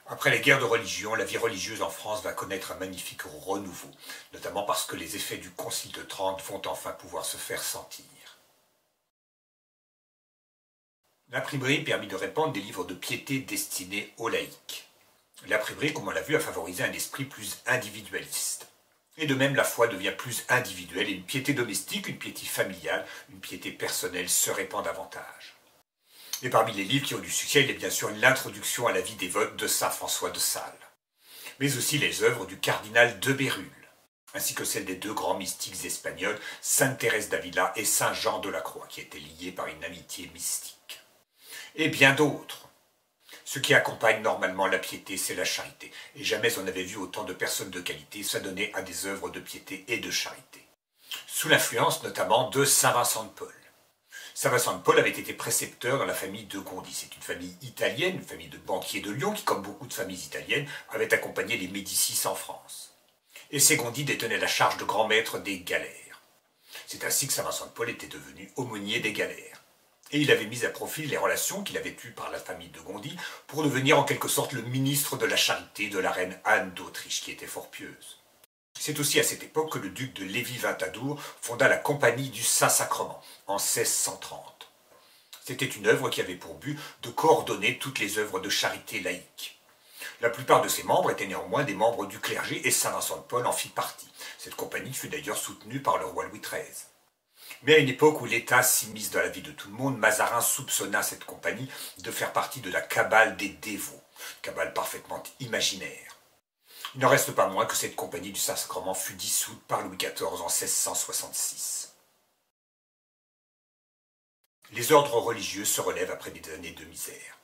Après les guerres de religion, la vie religieuse en France va connaître un magnifique renouveau, notamment parce que les effets du Concile de Trente vont enfin pouvoir se faire sentir. L'imprimerie permit de répandre des livres de piété destinés aux laïcs. L'imprimerie, comme on l'a vu, a favorisé un esprit plus individualiste. Et de même, la foi devient plus individuelle et une piété domestique, une piété familiale, une piété personnelle se répand davantage. Et parmi les livres qui ont du succès, il y a bien sûr l'introduction à la vie dévote de saint François de Sales, mais aussi les œuvres du cardinal de Bérulle, ainsi que celles des deux grands mystiques espagnols, sainte Thérèse d'Avila et saint Jean de la Croix, qui étaient liés par une amitié mystique. Et bien d'autres. Ce qui accompagne normalement la piété, c'est la charité, et jamais on n'avait vu autant de personnes de qualité s'adonner à des œuvres de piété et de charité. Sous l'influence notamment de saint Vincent de Paul. Saint Vincent de Paul avait été précepteur dans la famille de Gondi. C'est une famille italienne, une famille de banquiers de Lyon, qui, comme beaucoup de familles italiennes, avait accompagné les Médicis en France. Et ces Gondi détenaient la charge de grand maître des galères. C'est ainsi que Saint Vincent de Paul était devenu aumônier des galères. Et il avait mis à profit les relations qu'il avait eues par la famille de Gondi pour devenir en quelque sorte le ministre de la charité de la reine Anne d'Autriche, qui était fort pieuse. C'est aussi à cette époque que le duc de Lévis-Ventadour fonda la Compagnie du Saint-Sacrement, en 1630. C'était une œuvre qui avait pour but de coordonner toutes les œuvres de charité laïque. La plupart de ses membres étaient néanmoins des membres du clergé et Saint Vincent de Paul en fit partie. Cette compagnie fut d'ailleurs soutenue par le roi Louis XIII. Mais à une époque où l'État s'immisce dans la vie de tout le monde, Mazarin soupçonna cette compagnie de faire partie de la cabale des dévots, cabale parfaitement imaginaire. Il n'en reste pas moins que cette compagnie du Saint-Sacrement fut dissoute par Louis XIV en 1666. Les ordres religieux se relèvent après des années de misère.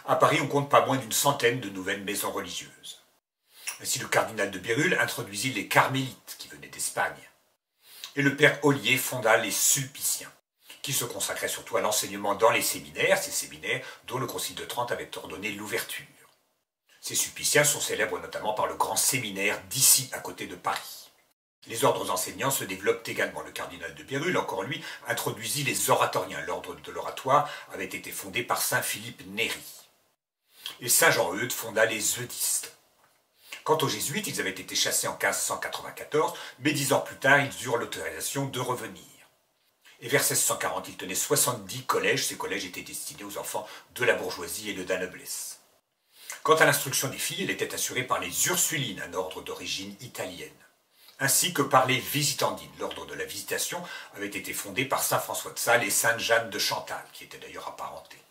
À Paris, on compte pas moins d'une centaine de nouvelles maisons religieuses. Ainsi, le cardinal de Bérulle introduisit les carmélites, qui venaient d'Espagne. Et le père Ollier fonda les Sulpiciens, qui se consacraient surtout à l'enseignement dans les séminaires, ces séminaires dont le Concile de Trente avait ordonné l'ouverture. Ces Sulpiciens sont célèbres notamment par le grand séminaire d'Issy, à côté de Paris. Les ordres enseignants se développent également. Le cardinal de Bérulle, encore lui, introduisit les oratoriens. L'ordre de l'oratoire avait été fondé par saint Philippe Néri. Et saint Jean-Eudes fonda les eudistes. Quant aux jésuites, ils avaient été chassés en 1594, mais 10 ans plus tard, ils eurent l'autorisation de revenir. Et vers 1640, ils tenaient 70 collèges. Ces collèges étaient destinés aux enfants de la bourgeoisie et de la noblesse. Quant à l'instruction des filles, elle était assurée par les Ursulines, un ordre d'origine italienne, ainsi que par les Visitandines. L'ordre de la Visitation avait été fondé par saint François de Sales et sainte Jeanne de Chantal, qui étaient d'ailleurs apparentées.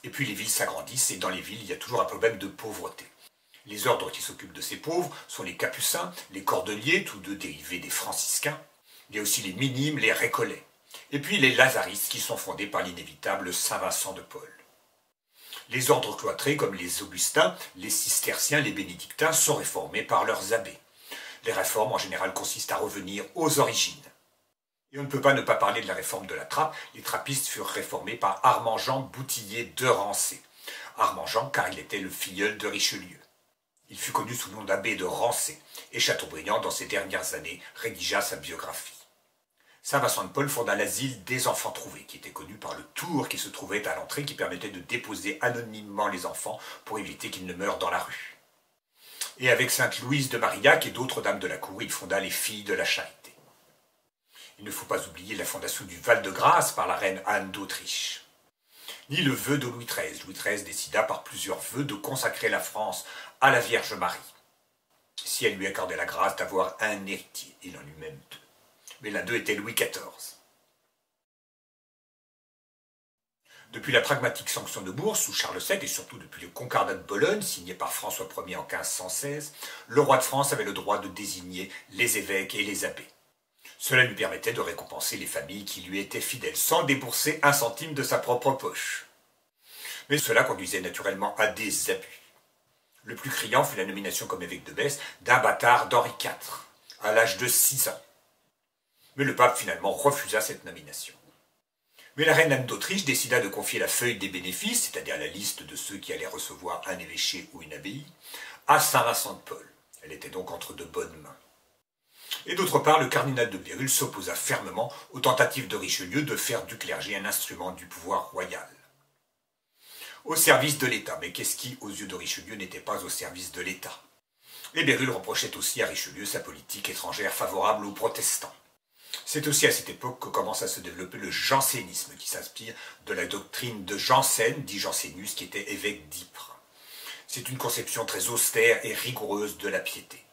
Et puis les villes s'agrandissent, et dans les villes, il y a toujours un problème de pauvreté. Les ordres qui s'occupent de ces pauvres sont les Capucins, les Cordeliers, tous deux dérivés des Franciscains. Il y a aussi les Minimes, les Récollets. Et puis les Lazaristes, qui sont fondés par l'inévitable saint Vincent de Paul. Les ordres cloîtrés, comme les Augustins, les Cisterciens, les Bénédictins, sont réformés par leurs abbés. Les réformes, en général, consistent à revenir aux origines. Et on ne peut pas ne pas parler de la réforme de la trappe. Les trappistes furent réformés par Armand-Jean Boutillier de Rancé. Armand-Jean, car il était le filleul de Richelieu. Il fut connu sous le nom d'abbé de Rancé, et Chateaubriand, dans ses dernières années, rédigea sa biographie. Saint Vincent de Paul fonda l'asile des enfants trouvés, qui était connu par le tour qui se trouvait à l'entrée, qui permettait de déposer anonymement les enfants pour éviter qu'ils ne meurent dans la rue. Et avec sainte Louise de Marillac et d'autres dames de la cour, il fonda les filles de la charité. Il ne faut pas oublier la fondation du Val-de-Grâce par la reine Anne d'Autriche. Ni le vœu de Louis XIII. Louis XIII décida par plusieurs vœux de consacrer la France à la Vierge Marie, si elle lui accordait la grâce d'avoir un héritier. Il en eut même deux. Mais l'un d'eux était Louis XIV. Depuis la pragmatique sanction de Bourges sous Charles VII et surtout depuis le Concordat de Bologne signé par François Ier en 1516, le roi de France avait le droit de désigner les évêques et les abbés. Cela lui permettait de récompenser les familles qui lui étaient fidèles sans débourser un centime de sa propre poche. Mais cela conduisait naturellement à des abus. Le plus criant fut la nomination comme évêque de Metz d'un bâtard d'Henri IV, à l'âge de 6 ans. Mais le pape finalement refusa cette nomination. Mais la reine Anne d'Autriche décida de confier la feuille des bénéfices, c'est-à-dire la liste de ceux qui allaient recevoir un évêché ou une abbaye, à saint Vincent de Paul. Elle était donc entre de bonnes mains. Et d'autre part, le cardinal de Bérulle s'opposa fermement aux tentatives de Richelieu de faire du clergé un instrument du pouvoir royal. au service de l'État. Mais qu'est-ce qui, aux yeux de Richelieu, n'était pas au service de l'État? Et Bérulle reprochait aussi à Richelieu sa politique étrangère favorable aux protestants. C'est aussi à cette époque que commence à se développer le jansénisme, qui s'inspire de la doctrine de Jansen, dit Jansénus, qui était évêque d'Ypres. C'est une conception très austère et rigoureuse de la piété.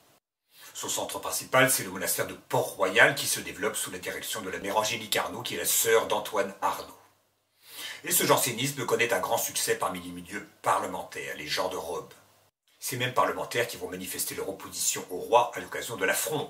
Son centre principal, c'est le monastère de Port-Royal, qui se développe sous la direction de la mère Angélique Arnaud, qui est la sœur d'Antoine Arnaud. Et ce jansénisme connaît un grand succès parmi les milieux parlementaires, les gens de robe. Ces mêmes parlementaires qui vont manifester leur opposition au roi à l'occasion de la Fronde.